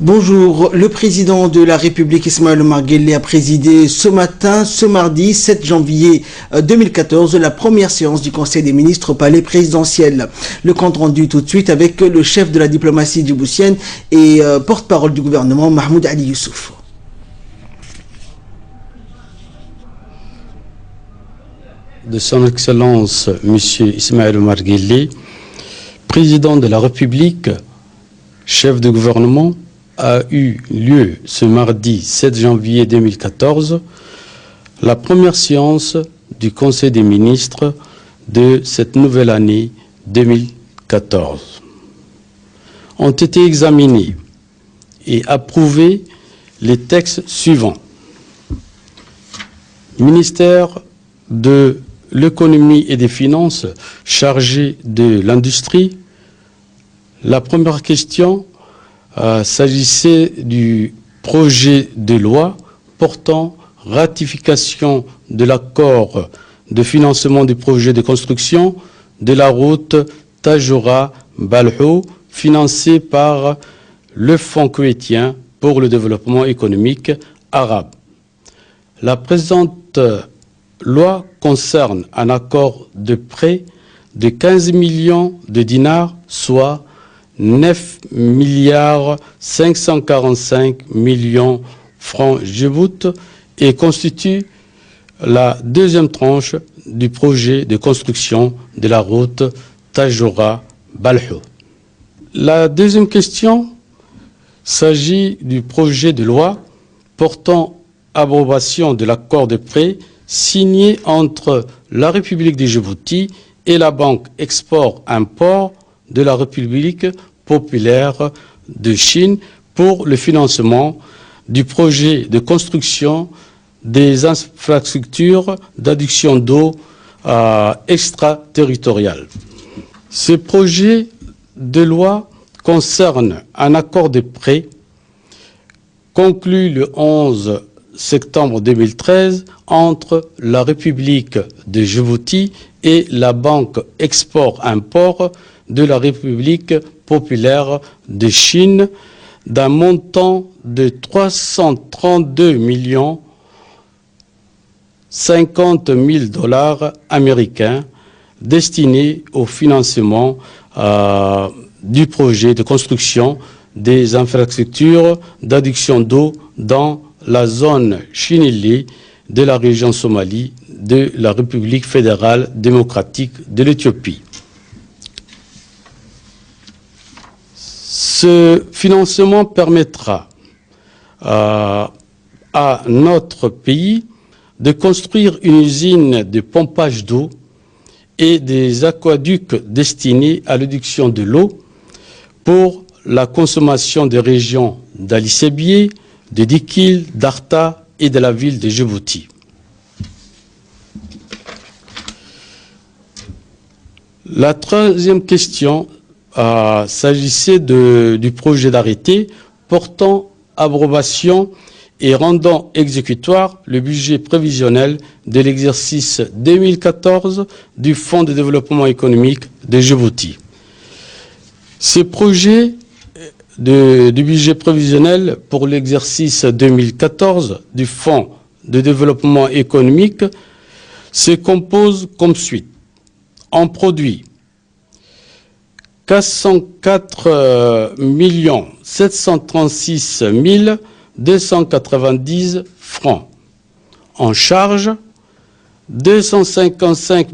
Bonjour, le président de la République Ismaël Omar Guelleh a présidé ce mardi 7 janvier 2014, la première séance du Conseil des ministres au palais présidentiel. Le compte rendu tout de suite avec le chef de la diplomatie djiboutienne et porte-parole du gouvernement, Mahmoud Ali Youssouf. De son Excellence, M. Ismaël Omar Guelleh, président de la République, chef de gouvernement, a eu lieu ce mardi 7 janvier 2014 la première séance du Conseil des ministres de cette nouvelle année 2014. Ont été examinés et approuvés les textes suivants. Ministère de l'économie et des finances chargé de l'industrie. La première question s'agissait du projet de loi portant ratification de l'accord de financement du projet de construction de la route Tadjoura-Balhou, financé par le Fonds kuwaitien pour le développement économique arabe. La présente loi concerne un accord de prêt de 15 millions de dinars, soit 9 milliards 545 millions francs djibout et constitue la deuxième tranche du projet de construction de la route Tadjoura-Balhou. La deuxième question s'agit du projet de loi portant approbation de l'accord de prêt signé entre la République de Djibouti et la Banque Export-Import de la République populaire de Chine pour le financement du projet de construction des infrastructures d'adduction d'eau extraterritoriales. Ce projet de loi concerne un accord de prêt conclu le 11 septembre 2013 entre la République de Djibouti et la Banque Export-Import de la République populaire de Chine d'un montant de 332 millions 50 000 $ américains destinés au financement du projet de construction des infrastructures d'adduction d'eau dans la zone Chinili de la région Somalie de la République fédérale démocratique de l'Éthiopie. Ce financement permettra à notre pays de construire une usine de pompage d'eau et des aqueducs destinés à l'adduction de l'eau pour la consommation des régions d'Ali Sébié, de Dikil, d'Arta et de la ville de Djibouti. La troisième question s'agissait du projet d'arrêté portant approbation et rendant exécutoire le budget prévisionnel de l'exercice 2014 du Fonds de développement économique de Djibouti. Ce projet du budget prévisionnel pour l'exercice 2014 du Fonds de développement économique se compose comme suit. En produit 404 736 290 francs. En charge 255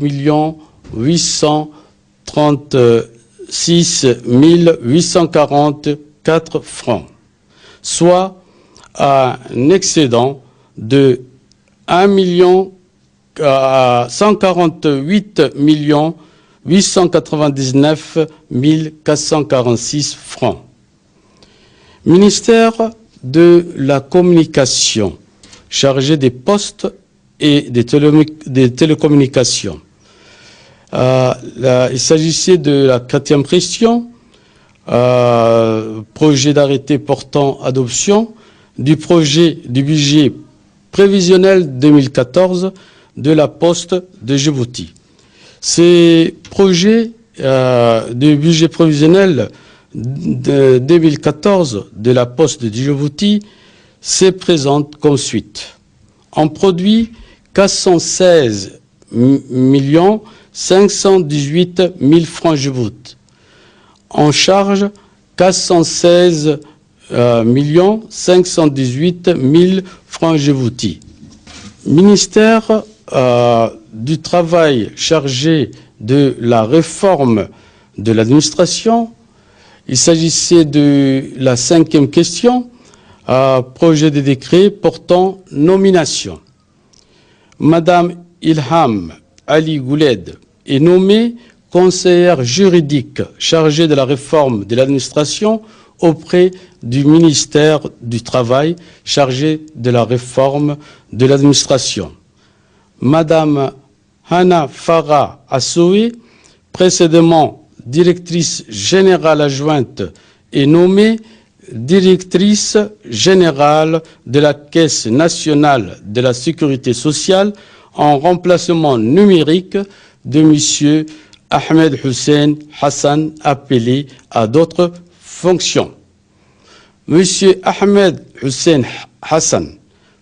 836 844 francs, soit un excédent de 148 899 446 francs. Ministère de la Communication, chargé des postes et des télécommunications. Il s'agissait de la quatrième question, projet d'arrêté portant adoption du projet du budget prévisionnel 2014 de la Poste de Djibouti. Ces projets de budget prévisionnel 2014 de la Poste de Djibouti se présente comme suite. On produit 416 518 000 francs Djibouti. On charge 416 518 000 francs Djibouti. Ministère du Travail chargé de la réforme de l'administration. Il s'agissait de la 5e question, projet de décret portant nomination. Madame Ilham Ali Gouled est nommée conseillère juridique chargée de la réforme de l'administration auprès du ministère du Travail chargé de la réforme de l'administration. Madame Hana Farah Assoué, précédemment directrice générale adjointe, est nommée directrice générale de la Caisse nationale de la sécurité sociale en remplacement numérique de M. Ahmed Hussein Hassan, appelé à d'autres fonctions. M. Ahmed Hussein Hassan,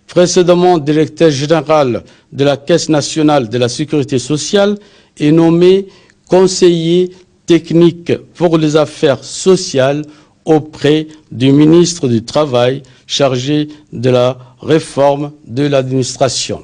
précédemment directeur général de la Caisse nationale de la sécurité sociale, est nommé conseiller technique pour les affaires sociales auprès du ministre du Travail chargé de la réforme de l'administration.